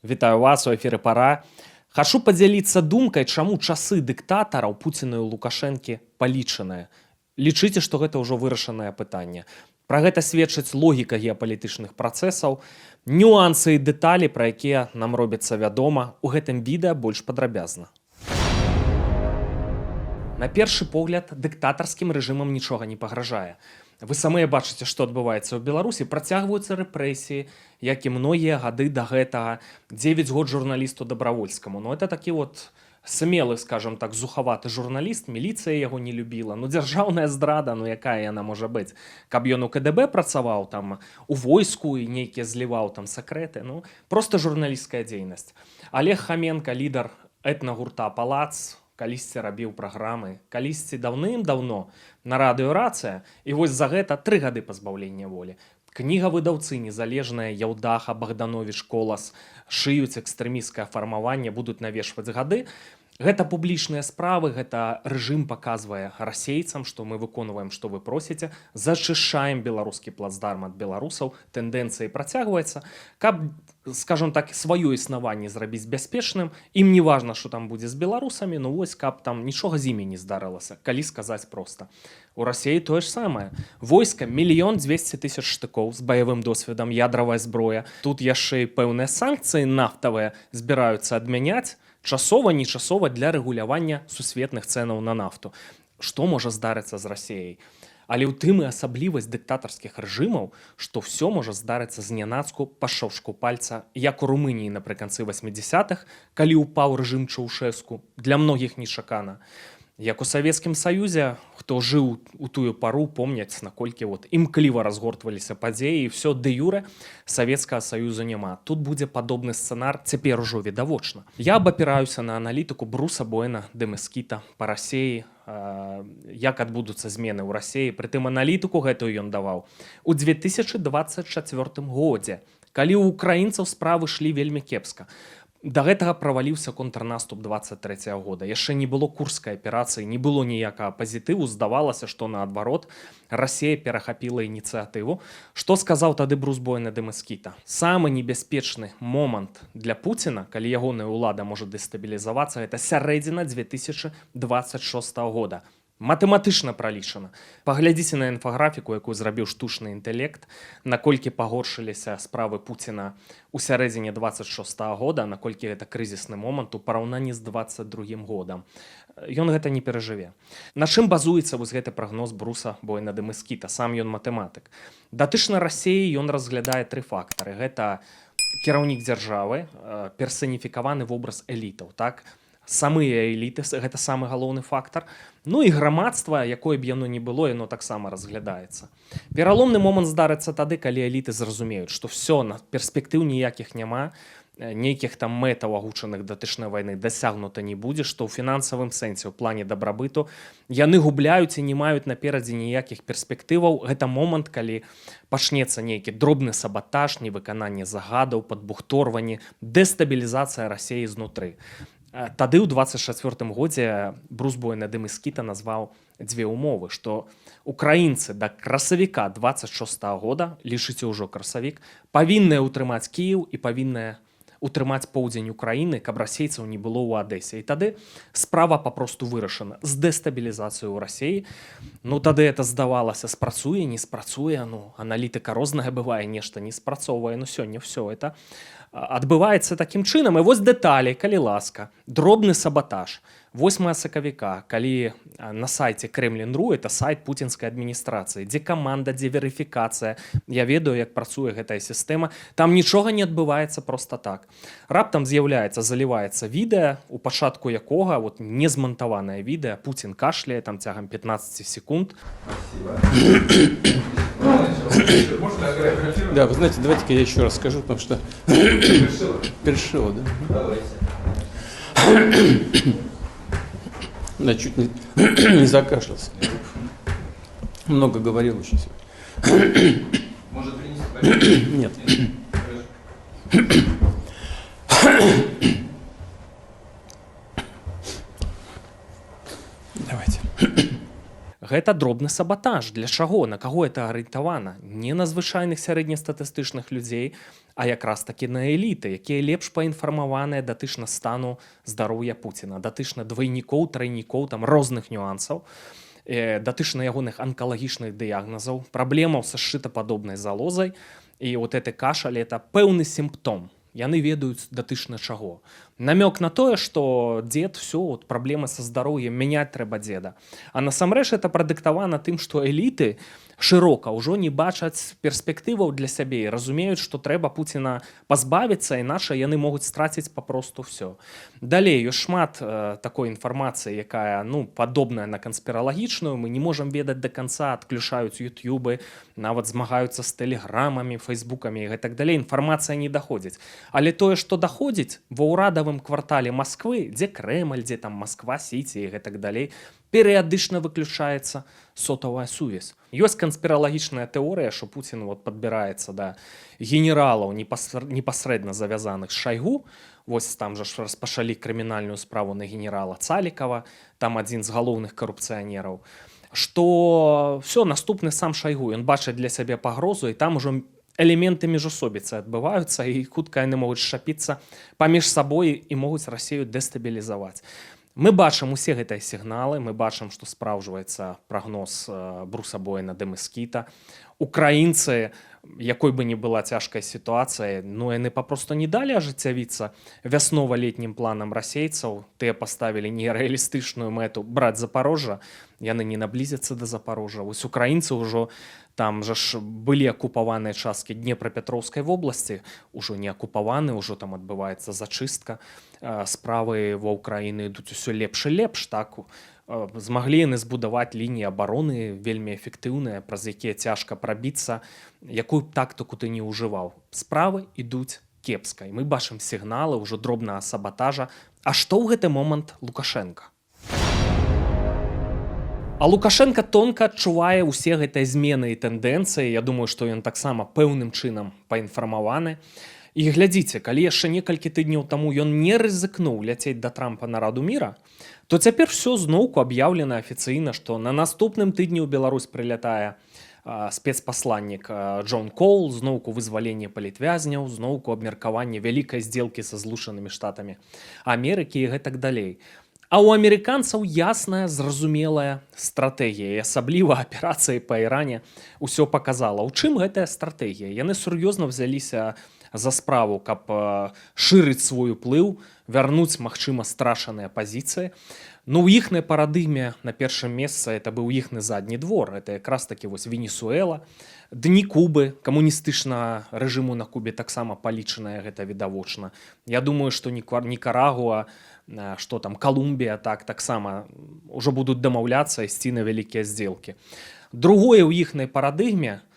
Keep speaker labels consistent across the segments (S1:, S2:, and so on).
S1: Вітаю вас, у эфіры пара. Хачу падзяліцца думкай, чаму часы дыктатараў Пуціна і Лукашэнкі палічаныя. Лічыце, што гэта ўжо вырашанае пытанне. Пра гэта сведчыць логіка геапалітычных працэсаў, нюансы і дэталі, пра якія нам робіцца вядома, у гэтым відэа больш падрабязна. На першы погляд, дыктатарскім рэжымам нічога не пагражае. Вы самыя бачыце, што адбываецца ў Беларусі, працягваюцца рэпрэсіі, як і многія гады да гэтага, 9 год журналісту Дабравольскаму. Ну, это такі вот смелы, скажем так, зухаваты журналіст, міліцыя яго не любіла. Ну, дзяржаўная здрада, ну якая яна можа быць? Каб ён у КДБ працаваў, там, у войску і нейкія зліваў там сакрэты, ну, проста журналісцкая дзейнасць. Олег Хаменка, лідар этнагурта «Палац», калісьці рабіў праграмы, калісьці даўным-даўно на радыё «Рацыя», і вось за гэта 3 гады пазбаўлення волі. Кніга выдаўцы незалежная Яўдаха, Богданович, Колас шыюць экстрэмісцкае фармаванне, будуць навешваць гады. Гэта публічныя справы, гэта рэжым паказвае расейцам, што мы выконваем, што вы просіце, зачышаем беларускі плацдарм ад беларусаў, тэндэнцыі працягваецца. Каб, скажем так, сваё існаванне зрабіць бяспечным, ім не важна, што там будзе з беларусамі, ну вось каб там нічога з імі не здарылася, калі сказаць проста. У Расіі тое ж самае. Войска 1 200 000 штыкоў з баявым досведам, ядравая зброя. Тут яшчэ і пэўныя санкцыі нафтавыя збіраюцца адмяняць, часова-нечасова для рэгулявання сусветных цэнаў на нафту. Што можа здарыцца з Расіяй? Але ў тым і асаблівасць дыктатарскіх рэжымаў, што ўсё можа здарыцца знянацку па шаўчку пальца, як у Румыніі напрыканцы 80-х, калі ўпаў рэжым Чаўшэску, для многіх нечакана. Як у Савецкім Саюзе, хто жыў у тую пару, помняць, наколькі імкліва разгортваліся падзеі, і ўсё дэ-юрэ Савецкага Саюза няма. Тут будзе падобны сцэнар, цяпер ужо відавочна. Я абапіраюся на аналітыку Бруса Буэна де Мескіта па Расіі, як адбудуцца змены ў Расіі. Прытым аналітыку гэтую ён даваў у 2024 годзе, калі ў украінцаў справы шлі вельмі кепска. Да гэтага праваліўся контрнаступ 23 года. Яшчэ не было курскай аперацыі, не было ніякага пазітыву. Здавалася, што наадварот, Расія перахапіла ініцыятыву. Што сказаў тады Брус Буэн де Мескіта? Самы небяспечны момант для Пуціна, калі ягоная ўлада можа дэстабілізавацца, гэта сярэдзіна 2026 года. Матэматычна пралічана. Паглядзіце на інфаграфіку, якую зрабіў штучны інтэлект, наколькі пагоршыліся справы Пуціна ў сярэдзіне 26 года, наколькі гэта крызісны момант у параўнанні з 22 годам. Ён гэта не перажыве. На чым базуецца вось гэты прагноз Бруса Буэна де Мескіта? Сам ён матэматык. Датычна Расіі ён разглядае 3 фактары. Гэта кіраўнік дзяржавы, персаніфікаваны вобраз элітаў, так? Самыя эліты, гэта самы галоўны фактар. Ну і грамадства, якое б яно не было, яно таксама разглядаецца. Пераломны момант здарыцца тады, калі эліты зразумеюць, што ўсё, на перспектыў ніякіх няма, нейкіх там мэтаў агучаных датычнай вайны дасягнута не будзе, што ў фінансавым сэнсе, ў плане дабрабыту, яны губляюць і не маюць наперадзе ніякіх перспектываў. Гэта момант, калі пачнецца нейкі дробны сабатаж, невыкананне загадаў, падбухторванне, дэстабілізацыя Расіі знутры. Тады ў 24 годзе Брус Буэн де Мескіта назваў 2 умовы, што украінцы да красавіка 26 года, лічыце ўжо красавік, павінныя ўтрымаць Кіеў і павінныя утрымаць поўдзень Украіны, каб расейцаў не было ў Адэсе. І тады справа папросту вырашана з дэстабілізацыяй у Расіі. Ну тады это здавалася, спрацуе, не спрацуе, ну аналітыка розная бывае, нешта не спрацоўвае, ну сёння ўсё это адбываецца такім чынам. І вось дэталі, калі ласка, дробны сабатаж. 8 сакавіка, калі на сайце Кремлін.ру, это сайт пуцінскай адміністрацыі, дзе каманда, дзе верыфікацыя, я ведаю, як працуе гэтая сістэма, там нічога не адбываецца проста так. Раптам з'яўляецца, заліваецца відэа, у пачатку якога, вот не змантаванае відэа, Пуцін кашляе там цягам 15 секунд.
S2: Да, вы знаете, давайте-ка я еще раз скажу, потому что перешило, да? Да, чуть не закашлялся. Много говорил очень сегодня.
S3: Может принести?
S2: Нет.
S1: Гэта Гэта дробны сабатаж. Для чаго? На каго это арыентавана? Не на звычайных сярэднестатыстычных людзей, а якраз такі на эліты, якія лепш паінфармаваныя датычна стану здароўя Пуціна, датычна двайнікоў, трайнікоў, там розных нюансаў, датычна ягоных анкалагічных дыягназаў, праблемаў са шчытападобнай залозай, і вот гэты кашаль — это пэўны сімптом. Яны ведаюць датычна чаго. Намёк на тое, што дзед, все, вот, праблемы са здароўем, мяняць трэба дзеда. А насамрэч это прадыктавана тым, што эліты шырока ўжо не бачаць перспектываў для сябе і разумеюць, што трэба Пуціна пазбавіцца, іначай яны могуць страціць папросту все. Далей ёсць шмат такой інфармацыі, якая падобная на канспіралагічную, мы не можам ведаць да канца, адключаюць ютубы, нават змагаюцца з тэлеграмамі, фейсбукамі і гэтак далей. Інфармацыя не даходзіць. Але тое, што даходзіць ва ўрадавым квартале Масквы, дзе Крэмль, дзе там Масква-Сіці і гэтак далей, перыядычна выключаецца сотавая сувязь. Ёсць канспіралагічная тэорыя, што Пуцін падбіраецца да генералаў непасрэдна завязаных з Шайгу. Вось там жа ж распачалі крымінальную справу на генерала Цалікава, там адзін з галоўных карупцыянераў. Што все, наступны сам Шайгу, ён бачыць для сябе пагрозу, і там ужо элементы міжусобіцы адбываюцца, і хутка яны могуць шчапіцца паміж сабой і могуць Расію дэстабілізаваць. Мы бачым усе гэтыя сігналы, мы бачым, што спраўджваецца прагноз Бруса Боэна дэ Мэскіта. Украінцы, якой бы ні была цяжкая сітуацыя, яны папросту не далі ажыццявіцца вяснова-летнім планам расейцаў. Тыя паставілі нерэалістычную мэту браць Запарожжа, яны не наблізяцца да Запарожжа. Вось украінцы ўжо там жа ж былі акупаваныя часткі Днепрапетроўскай вобласці, ужо не акупаваны, ужо там адбываецца зачыстка. Справы ва ўкраіны ідуць усё лепш і лепш, так? Змаглі яны збудаваць лініі абароны вельмі эфектыўныя, праз якія цяжка прабіцца, якую б тактыку ты не ўжываў. Справы ідуць кепска, і мы бачым сігналы ўжо дробнага сабатажа. А што ў гэты момант Лукашенка? А Лукашенка тонка адчувае ўсе гэтыя змены і тэндэнцыі. Я думаю, што ён таксама пэўным чынам паінфармаваны. І глядзіце, калі яшчэ некалькі тыдняў таму ён не рызыкнуў ляцець да Трампа на Раду міра, то цяпер все зноўку аб'яўлена афіцыйна, што на наступным тыдні ў Беларусь прылятае спецпасланнік Джон Коул, зноўку вызваленне палітвязняў, зноўку абмеркаванне вялікай здзелкі са Злучанымі Штатамі Амерыкі і гэтак далей. А ў амерыканцаў ясная, зразумелая стратэгія, і асабліва аперацыі па Іране ўсё паказала. У чым гэтая стратэгія? Яны сур'ёзна взяліся за справу, каб шырыць свой уплыў, вярнуць, магчыма, страшаныя пазіцыі. У іхнай парадыгме на першым месцы это быў іхны задні двор. Это якраз такі вось Венесуэла, дні Кубы, камуністычнага рэжыму на Кубе таксама палічаная, гэта відавочна. Я думаю, што Нікарагуа, што там Колумбія таксама ўжо будуць дамаўляцца ісці на вялікія здзелкі. Другое ў іхнай парадыгме,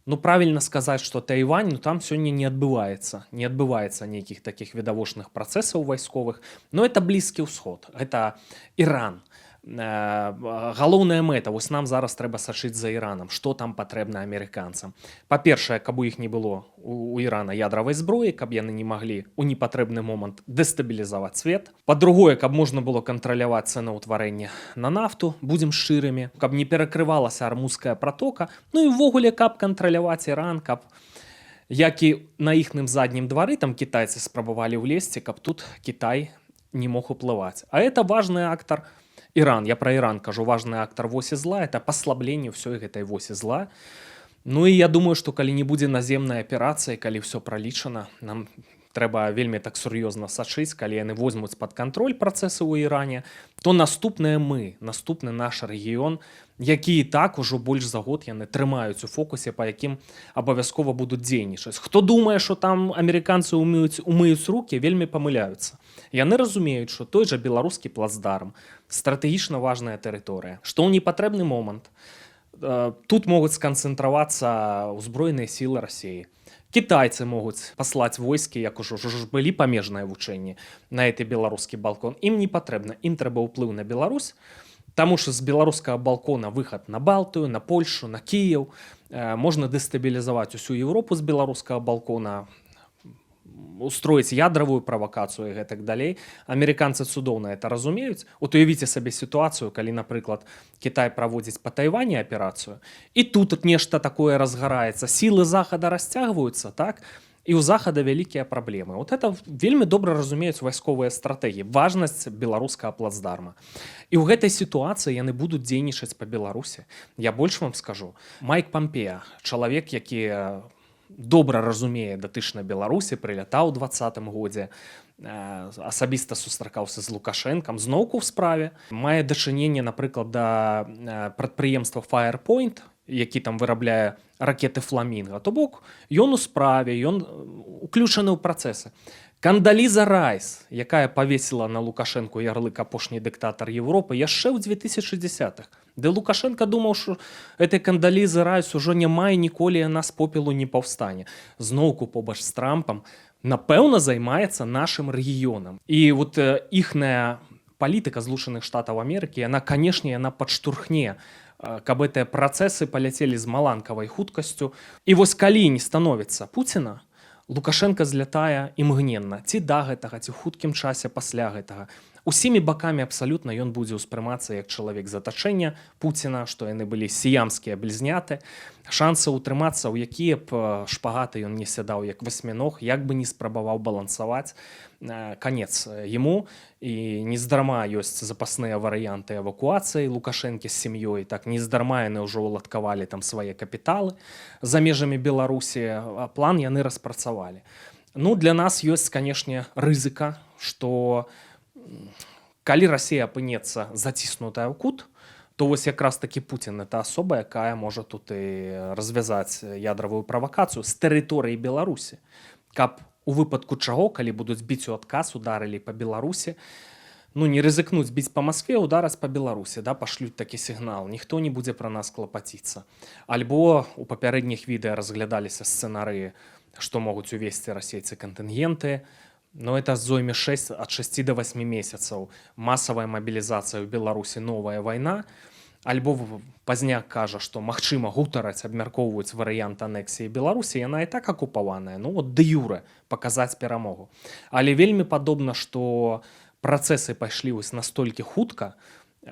S1: правільна сказаць, што Тайвань, там сёння не адбываецца нейкіх такіх відавочных працэсаў вайсковых, это Блізкі ўсход, гэта Іран. Галоўная мэта, вось нам зараз трэба сачыць за Іранам, што там патрэбна амерыканцам. Па-першае, каб у іх не было у Ірана ядравай зброі, каб яны не маглі ў непатрэбны момант дэстабілізаваць свет. Па-другое, каб можна было кантраляваць цэнаўтварэнне на нафту, будзем шчырымі, каб не перакрывалася Армузская пратока, і ўвогуле, каб кантраляваць Іран, каб, як і на іхным заднім двары, там кітайцы спрабавалі ўлезці, каб тут Кітай не мог уплываць. А это важны актар Іран, я пра Іран кажу, важны актар восі зла, это паслабленне ўсёй гэтай восі зла. І я думаю, што калі не будзе наземнай аперацыі, калі ўсё пралічана, нам трэба вельмі так сур'ёзна сачыць, калі яны возьмуць пад кантроль працэсы ў Іране, то наступны наш рэгіён, які і так ужо больш за год яны трымаюць у фокусе, па якім абавязкова будуць дзейнічаць. Хто думае, што там амерыканцы умыюць рукі, вельмі памыляюцца. Яны разумеюць, што той жа беларускі плацдарм, стратэгічна важная тэрыторыя, што ў непатрэбны момант тут могуць сканцэнтравацца ўзброеныя сілы Расіі. Кітайцы могуць паслаць войскі, як ужо былі памежныя вучэнні на гэты беларускі балкон. Ім не патрэбна, ім трэба ўплыў на Беларусь, таму што з беларускага балкона выхад на Балтыю, на Польшу, на Кіеў. Можна дэстабілізаваць усю Еўропу з беларускага балкона. устроіць ядравую правакацыю і гэтак далей. Амерыканцы цудоўна это разумеюць. От уявіце сабе сітуацыю, калі, напрыклад, Кітай праводзіць па Тайвані аперацыю, і тут нешта такое разгараецца, сілы захада расцягваюцца, так? І ў захада вялікія праблемы. Вот это вельмі добра разумеюць вайсковыя стратэгіі, важнасць беларускага плацдарма. І ў гэтай сітуацыі яны будуць дзейнічаць па Беларусі. Я больш вам скажу. Майк Пампеа, чалавек, які добра разумее датычна Беларусі, прылятаў у 2020 годзе, асабіста сустракаўся з Лукашэнкам, зноўку ў справе, мае дачыненне, напрыклад, да прадпрыемства Firepoint, які там вырабляе ракеты «Фламінга». То бок, ён у справе, ён уключаны ў працэсы. Кандаліза Райс, якая павесіла на Лукашэнку ярлык апошні дыктатар Европы яшчэ ў 2010-х. Ды Лукашенко думаў, што этой Кандалізы Райс ужо няма і ніколі яна з попелу не паўстане. Зноўку побач з Трампам, напэўна, займаецца нашым рэгіёнам. І вот іхная палітыка Злучаных Штатаў Амерыкі, яна, канешне, яна падштурхне, каб гэтыя працэсы паляцелі з маланкавай хуткасцю. І вось калі не становіцца Пуціна, Лукашенко злятае імгненна, ці да гэтага, ці ў хуткім часе пасля гэтага. Усімі бакамі абсалютна ён будзе ўспрымацца як чалавек затачэння Пуціна, што яны былі сіямскія блізняты. Шансы ўтрымацца, ў якія б шпагаты ён не сядаў як васьміног, як бы не спрабаваў балансаваць. Канец яму, і нездарма ёсць запасныя варыянты эвакуацыі Лукашэнкі з сям'ёй, так нездарма яны ўжо уладкавалі там свае капіталы за межамі Беларусі, а план яны распрацавалі. Ну, для нас ёсць, канешне, рызыка, што калі Расія апынецца заціснутая ў кут, то вось якраз такі Пуцін — это асоба, якая можа тут і развязаць ядравую правакацыю з тэрыторыі Беларусі, каб у выпадку чаго, калі будуць біць у адказ, ударылі па Беларусі, ну, не рызыкнуць біць па Маскве, удараць па Беларусі, да, пашлюць такі сігнал, ніхто не будзе пра нас клапаціцца. Альбо у папярэдніх відэа разглядаліся сцэнарыі, што могуць увесці расейцы кантынгенты, но это зойме ад 6 до 8 месяцаў. Масавая мабілізацыя ў Беларусі, новая вайна. Альбо Пазняк кажа, што магчыма гутараць, абмяркоўваюць варыянт анексіі Беларусі, яна і так акупаваная, ну от дэ юрэ паказаць перамогу. Але вельмі падобна, што працэсы пайшлі вось настолькі хутка,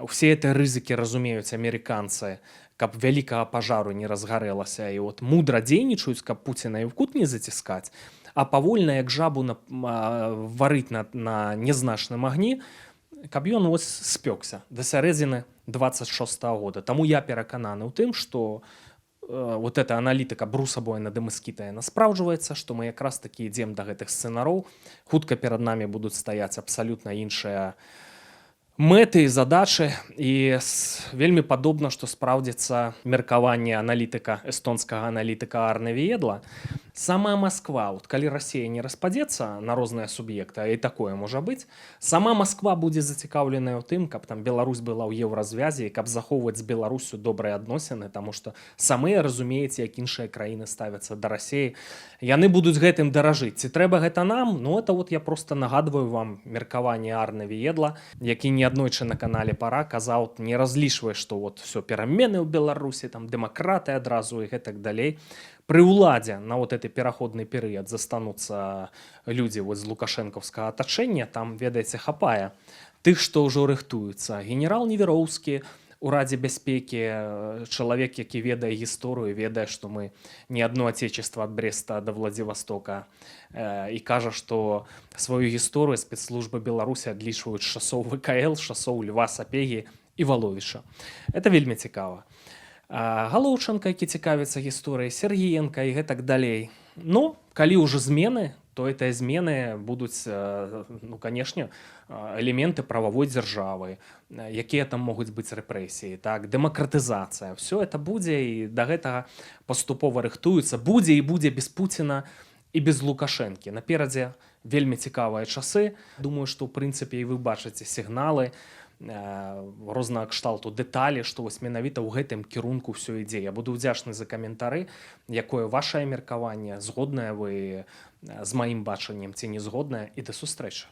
S1: усе гэтыя рызыкі разумеюць амерыканцы, каб вялікага пажару не разгарэлася, і от мудра дзейнічаюць, каб Пуціна і ў кут не заціскаць, а павольна, як жабу варыць на нязначным агні, каб ён ось спёкся да сярэдзіны 26-го года. Таму я перакананы ў тым, што вот эта аналітыка Бруса Бойна ды Мэскіта яна спраўджваецца, што мы якраз такі ідзем да гэтых сцэнароў. Хутка перад намі будуць стаяць абсалютна іншыя мэты і задачы, і вельмі падобна, што спраўдзіцца меркаванне аналітыка, эстонскага аналітыка Арне Віедла. Сама Масква, вот калі Расія не распадзецца на розныя суб'екты, а і такое можа быць, сама Масква будзе зацікаўленая ў тым, каб там Беларусь была ў еўразвязе і каб захоўваць з Беларусю добрыя адносіны, таму што самыя разумееце, як іншыя краіны ставяцца да Расіі. Яны будуць гэтым даражыць. Ці трэба гэта нам? Ну, это вот я просто нагадваю вам меркаванне Арне Віедла, які неаднойчы на канале Пара казаў, не разлічвае, што вот все перамены ў Беларусі, там дэмакраты адразу і гэтак далей. Пры ўладзе на вот гэты пераходны перыяд застануцца людзі вот з лукашэнкаўскага атачэння, там, ведаеце, хапае тых, што ўжо рыхтуюцца. Генерал Невероўскі у Радзе бяспекі, чалавек, які ведае гісторыю, ведае, што мы не адно отечество ад Бреста да Владзівастока, і кажа, што сваю гісторыю спецслужбы Беларусі адлічваюць з часоў ВКЛ, з часоў Льва Сапегі і Валовіча. Это вельмі цікава. Галоўчанка, які цікавіцца гісторыяй, Сергіенка і гэтак далей. Ну, калі ўжо змены, то гэтыя змены будуць, ну, канешне, элементы прававой дзяржавы, якія там могуць быць рэпрэсіі, так, дэмакратызацыя. Все это будзе, і да гэтага паступова рыхтуецца. Будзе і будзе без Пуціна і без Лукашэнкі. Наперадзе вельмі цікавыя часы. Думаю, што, ў прынцыпе, і вы бачыце сігналы, рознага кшталту дэталі, што вось менавіта ў гэтым кірунку ўсё ідзе. Я буду ўдзячны за каментары, якое вашае меркаванне, згоднае вы з маім бачаннем ці не згоднае, і да сустрэчы.